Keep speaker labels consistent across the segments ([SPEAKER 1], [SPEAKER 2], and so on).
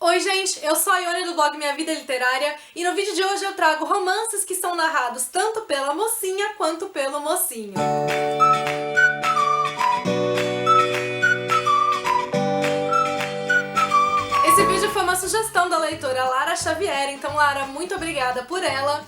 [SPEAKER 1] Oi gente, eu sou a Ione do blog Minha Vida Literária e no vídeo de hoje eu trago romances que são narrados tanto pela mocinha quanto pelo mocinho. Esse vídeo foi uma sugestão da leitora Lara Xavier, então Lara, muito obrigada por ela.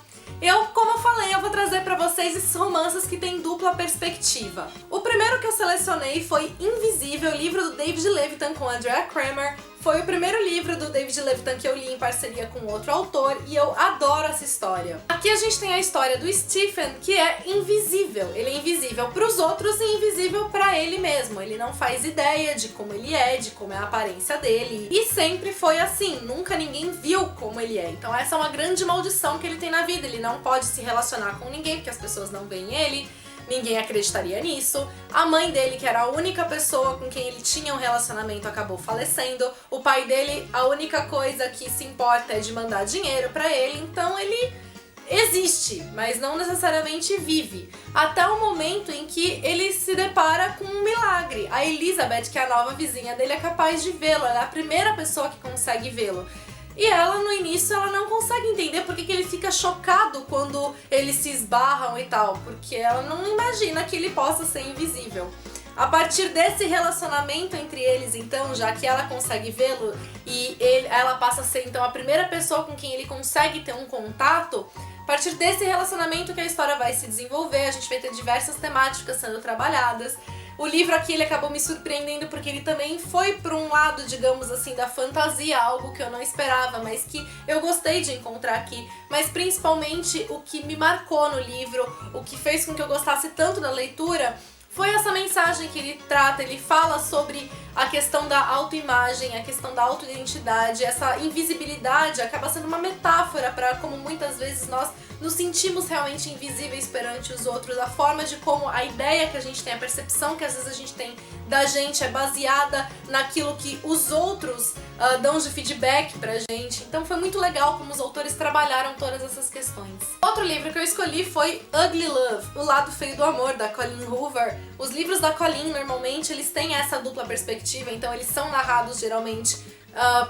[SPEAKER 1] Como eu falei, eu vou trazer pra vocês esses romances que têm dupla perspectiva. O primeiro que eu selecionei foi Invisível, livro do David Levitan com Andrea Cremer. Foi o primeiro livro do David Levitan que eu li em parceria com outro autor e eu adoro essa história. Aqui a gente tem a história do Stephen, que é invisível. Ele é invisível pros outros e invisível pra ele mesmo. Ele não faz ideia de como ele é, de como é a aparência dele. E sempre foi assim, nunca ninguém viu como ele é. Então essa é uma grande maldição que ele tem na vida. Ele não pode se relacionar com ninguém porque as pessoas não veem ele. Ninguém acreditaria nisso. A mãe dele, que era a única pessoa com quem ele tinha um relacionamento, acabou falecendo. O pai dele, a única coisa que se importa é de mandar dinheiro pra ele. Então ele existe, mas não necessariamente vive. Até o momento em que ele se depara com um milagre. A Elizabeth, que é a nova vizinha dele, é capaz de vê-lo. Ela é a primeira pessoa que consegue vê-lo. E ela, no início, ela não consegue entender porque que ele fica chocado quando eles se esbarram e tal, porque ela não imagina que ele possa ser invisível. A partir desse relacionamento entre eles, então, já que ela consegue vê-lo e ela passa a ser, então, a primeira pessoa com quem ele consegue ter um contato, a partir desse relacionamento que a história vai se desenvolver, a gente vai ter diversas temáticas sendo trabalhadas. O livro aqui ele acabou me surpreendendo porque ele também foi para um lado, digamos assim, da fantasia, algo que eu não esperava, mas que eu gostei de encontrar aqui. Mas principalmente o que me marcou no livro, o que fez com que eu gostasse tanto da leitura, foi essa mensagem que ele trata. Ele fala sobre a questão da autoimagem, a questão da autoidentidade. Essa invisibilidade acaba sendo uma metáfora para como muitas vezes nós nos sentimos realmente invisíveis perante os outros. A forma de como a ideia que a gente tem, a percepção que às vezes a gente tem da gente é baseada naquilo que os outros dão de feedback pra gente. Então foi muito legal como os autores trabalharam todas essas questões. Outro livro que eu escolhi foi Ugly Love, O Lado Feio do Amor, da Colleen Hoover. Os livros da Colleen, normalmente, eles têm essa dupla perspectiva, então eles são narrados geralmente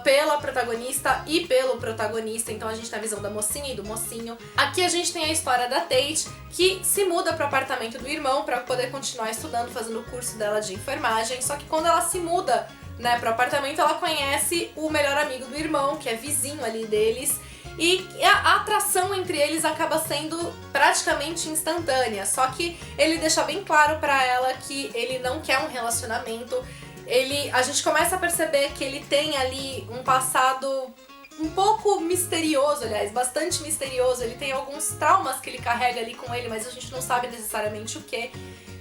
[SPEAKER 1] pela protagonista e pelo protagonista, então a gente tem a visão da mocinha e do mocinho. Aqui a gente tem a história da Tate, que se muda para o apartamento do irmão para poder continuar estudando, fazendo o curso dela de enfermagem, só que quando ela se muda, né, para o apartamento, ela conhece o melhor amigo do irmão, que é vizinho ali deles, e a atração entre eles acaba sendo praticamente instantânea, só que ele deixa bem claro pra ela que ele não quer um relacionamento. A gente começa a perceber que ele tem ali um passado um pouco misterioso, aliás, bastante misterioso. Ele tem alguns traumas que ele carrega ali com ele, mas a gente não sabe necessariamente o que.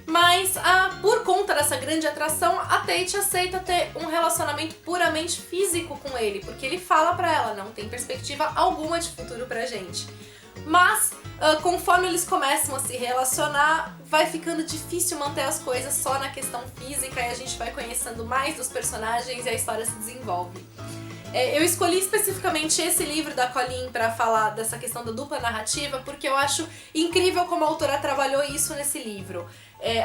[SPEAKER 1] Mas por conta dessa grande atração, a Tate aceita ter um relacionamento puramente físico com ele, porque ele fala pra ela, não tem perspectiva alguma de futuro pra gente. Mas conforme eles começam a se relacionar, vai ficando difícil manter as coisas só na questão física e a gente vai conhecendo mais dos personagens e a história se desenvolve. Eu escolhi especificamente esse livro da Colleen para falar dessa questão da dupla narrativa porque eu acho incrível como a autora trabalhou isso nesse livro.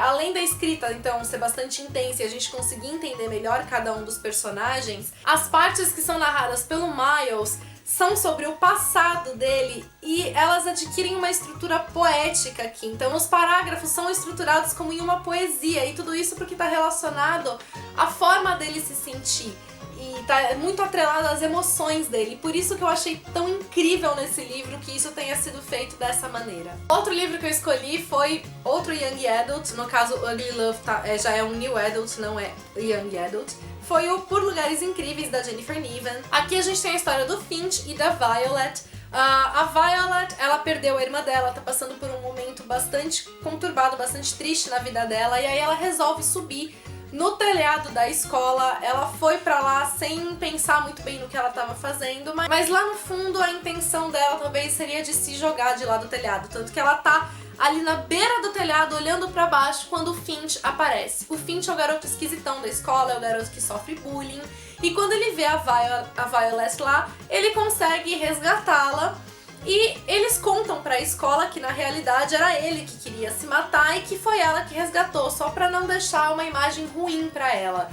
[SPEAKER 1] Além da escrita, então, ser bastante intensa e a gente conseguir entender melhor cada um dos personagens, as partes que são narradas pelo Miles são sobre o passado dele e elas adquirem uma estrutura poética aqui. Então os parágrafos são estruturados como em uma poesia e tudo isso porque está relacionado à forma dele se sentir. E tá muito atrelado às emoções dele. Por isso que eu achei tão incrível nesse livro que isso tenha sido feito dessa maneira. Outro livro que eu escolhi foi outro Young Adult. No caso, Ugly Love já é um New Adult, não é Young Adult. Foi o Por Lugares Incríveis, da Jennifer Niven. Aqui a gente tem a história do Finch e da Violet. A Violet, ela perdeu a irmã dela, tá passando por um momento bastante conturbado, bastante triste na vida dela. E aí ela resolve subir no telhado da escola. Ela foi pra lá sem pensar muito bem no que ela estava fazendo, mas lá no fundo a intenção dela talvez seria de se jogar de lá do telhado, tanto que ela tá ali na beira do telhado olhando pra baixo quando o Finch aparece. O Finch é o garoto esquisitão da escola, é o garoto que sofre bullying, e quando ele vê a Violet lá, ele consegue resgatá-la. E eles contam pra escola que na realidade era ele que queria se matar e que foi ela que resgatou, só pra não deixar uma imagem ruim pra ela.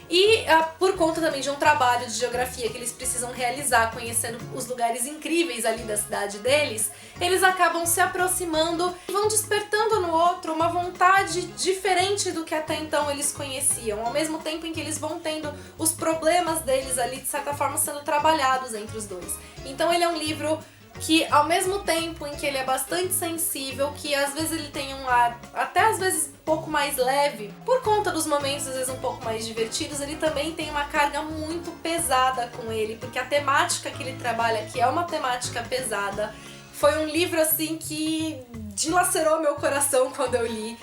[SPEAKER 1] E por conta também de um trabalho de geografia que eles precisam realizar, conhecendo os lugares incríveis ali da cidade deles, eles acabam se aproximando e vão despertando no outro uma vontade diferente do que até então eles conheciam, ao mesmo tempo em que eles vão tendo os problemas deles ali, de certa forma, sendo trabalhados entre os dois. Então ele é um livro que, ao mesmo tempo em que ele é bastante sensível, que às vezes ele tem um ar até às vezes um pouco mais leve, por conta dos momentos às vezes um pouco mais divertidos, ele também tem uma carga muito pesada com ele, porque a temática que ele trabalha aqui é uma temática pesada. Foi um livro assim que dilacerou meu coração quando eu li.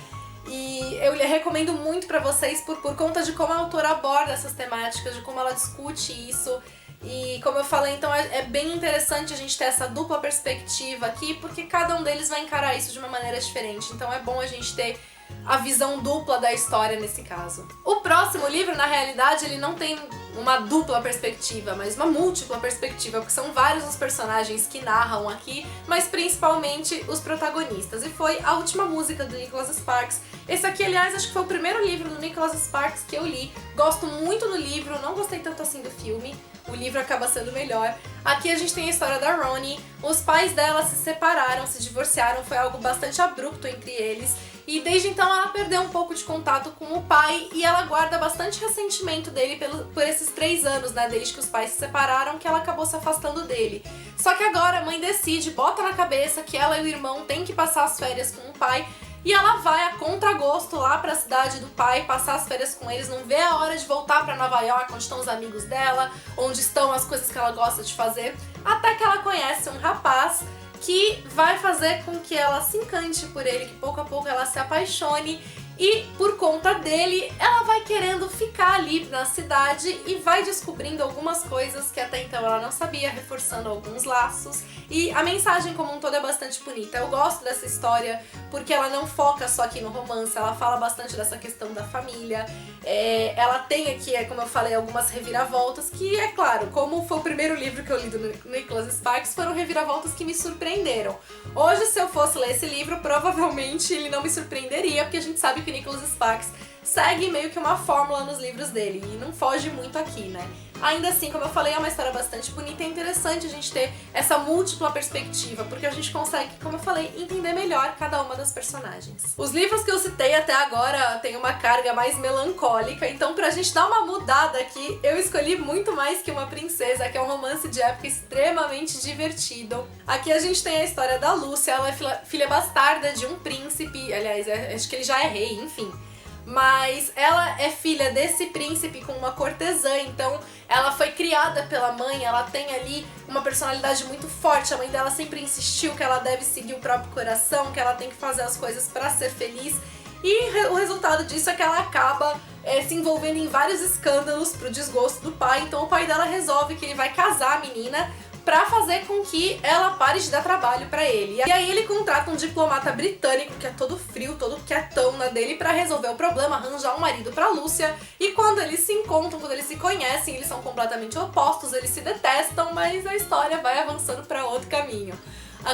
[SPEAKER 1] E eu recomendo muito pra vocês por conta de como a autora aborda essas temáticas, de como ela discute isso. E como eu falei, então é bem interessante a gente ter essa dupla perspectiva aqui, porque cada um deles vai encarar isso de uma maneira diferente. Então é bom a gente ter a visão dupla da história nesse caso. O próximo livro, na realidade, ele não tem uma dupla perspectiva, mas uma múltipla perspectiva, porque são vários os personagens que narram aqui, mas principalmente os protagonistas. E foi A Última Música, do Nicholas Sparks. Esse aqui, aliás, acho que foi o primeiro livro do Nicholas Sparks que eu li. Gosto muito do livro, não gostei tanto assim do filme. O livro acaba sendo melhor. Aqui a gente tem a história da Ronnie. Os pais dela se separaram, se divorciaram, foi algo bastante abrupto entre eles. E desde então ela perdeu um pouco de contato com o pai e ela guarda bastante ressentimento dele por esses 3 anos, né, desde que os pais se separaram, que ela acabou se afastando dele. Só que agora a mãe decide, bota na cabeça que ela e o irmão têm que passar as férias com o pai. E ela vai a contragosto lá pra cidade do pai, passar as férias com eles, não vê a hora de voltar pra Nova York, onde estão os amigos dela, onde estão as coisas que ela gosta de fazer, até que ela conhece um rapaz que vai fazer com que ela se encante por ele, que pouco a pouco ela se apaixone. E por conta dele, ela vai querendo ficar ali na cidade e vai descobrindo algumas coisas que até então ela não sabia, reforçando alguns laços. E a mensagem como um todo é bastante bonita. Eu gosto dessa história porque ela não foca só aqui no romance, ela fala bastante dessa questão da família. Ela tem aqui, como eu falei, algumas reviravoltas que, é claro, como foi o primeiro livro que eu li do Nicholas Sparks, foram reviravoltas que me surpreenderam. Hoje, se eu fosse ler esse livro, provavelmente ele não me surpreenderia, porque a gente sabe que o Nicholas Sparks segue meio que uma fórmula nos livros dele e não foge muito aqui, né? Ainda assim, como eu falei, é uma história bastante bonita e é interessante a gente ter essa múltipla perspectiva, porque a gente consegue, como eu falei, entender melhor cada uma das personagens. Os livros que eu citei até agora têm uma carga mais melancólica, então pra gente dar uma mudada aqui, eu escolhi Muito Mais Que Uma Princesa, que é um romance de época extremamente divertido. Aqui a gente tem a história da Lúcia, ela é filha bastarda de um príncipe, aliás, acho que ele já é rei, enfim. Mas ela é filha desse príncipe com uma cortesã, então ela foi criada pela mãe, ela tem ali uma personalidade muito forte. A mãe dela sempre insistiu que ela deve seguir o próprio coração, que ela tem que fazer as coisas pra ser feliz. E o resultado disso é que ela acaba se envolvendo em vários escândalos pro desgosto do pai. Então o pai dela resolve que ele vai casar a menina pra fazer com que ela pare de dar trabalho pra ele. E aí ele contrata um diplomata britânico que é todo frio, todo quietão na dele, pra resolver o problema, arranjar um marido pra Lúcia. E quando eles se encontram, quando eles se conhecem, eles são completamente opostos, eles se detestam, mas a história vai avançando pra outro caminho.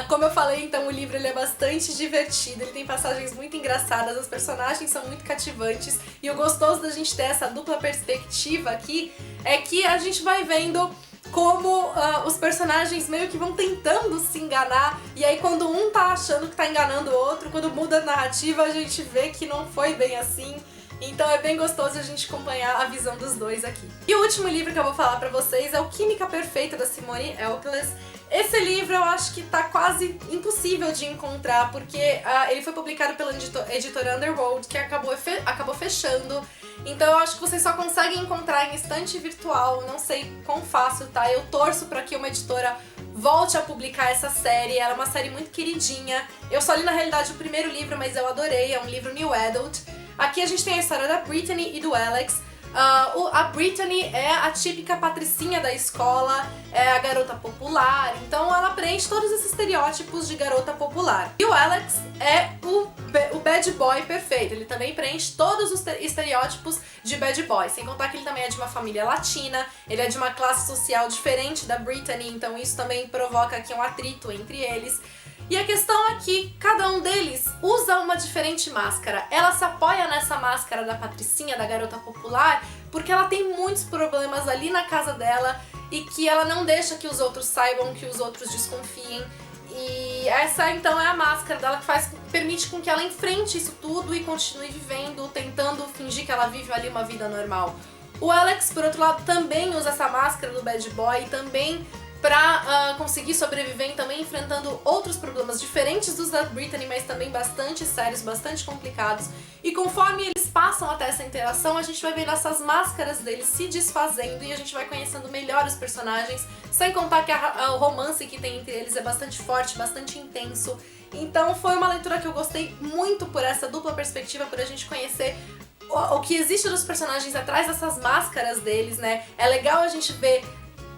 [SPEAKER 1] Como eu falei, então, o livro ele é bastante divertido, ele tem passagens muito engraçadas, os personagens são muito cativantes, e o gostoso da gente ter essa dupla perspectiva aqui é que a gente vai vendo como os personagens meio que vão tentando se enganar, e aí quando um tá achando que tá enganando o outro, quando muda a narrativa, a gente vê que não foi bem assim. Então é bem gostoso a gente acompanhar a visão dos dois aqui. E o último livro que eu vou falar pra vocês é o Química Perfeita, da Simone Elkles. Esse livro eu acho que tá quase impossível de encontrar, porque ele foi publicado pela editora Underworld, que acabou fechando. Então eu acho que vocês só conseguem encontrar em estante virtual, não sei quão fácil tá. Eu torço pra que uma editora volte a publicar essa série, ela é uma série muito queridinha. Eu só li na realidade o primeiro livro, mas eu adorei, é um livro New Adult. Aqui a gente tem a história da Brittany e do Alex. A Brittany é a típica patricinha da escola, é a garota popular, então ela preenche todos esses estereótipos de garota popular. E o Alex é o bad boy perfeito, ele também preenche todos os estereótipos de bad boy, sem contar que ele também é de uma família latina, ele é de uma classe social diferente da Brittany, então isso também provoca aqui um atrito entre eles. E a questão é que cada um deles usa uma diferente máscara. Ela se apoia nessa máscara da patricinha, da garota popular, porque ela tem muitos problemas ali na casa dela e que ela não deixa que os outros saibam, que os outros desconfiem. E essa então é a máscara dela que permite com que ela enfrente isso tudo e continue vivendo, tentando fingir que ela vive ali uma vida normal. O Alex, por outro lado, também usa essa máscara do bad boy, também pra conseguir sobreviver, também enfrentando outros problemas diferentes dos da Brittany, mas também bastante sérios, bastante complicados. E conforme eles passam até essa interação, a gente vai vendo essas máscaras deles se desfazendo e a gente vai conhecendo melhor os personagens, sem contar que o romance que tem entre eles é bastante forte, bastante intenso. Então foi uma leitura que eu gostei muito por essa dupla perspectiva, por a gente conhecer o que existe dos personagens atrás dessas máscaras deles, né? É legal a gente ver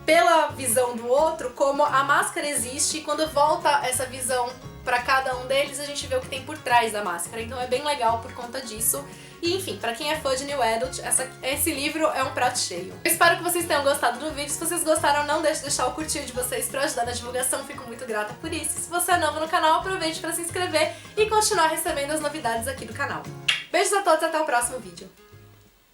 [SPEAKER 1] pela visão do outro como a máscara existe e quando volta essa visão pra cada um deles a gente vê o que tem por trás da máscara, então é bem legal por conta disso. E enfim, pra quem é fã de New Adult, esse livro é um prato cheio. Eu espero que vocês tenham gostado do vídeo. Se vocês gostaram, não deixe de deixar o curtir de vocês pra ajudar na divulgação, fico muito grata por isso. Se você é novo no canal, aproveite pra se inscrever e continuar recebendo as novidades aqui do canal. Beijos a todos e até o próximo vídeo.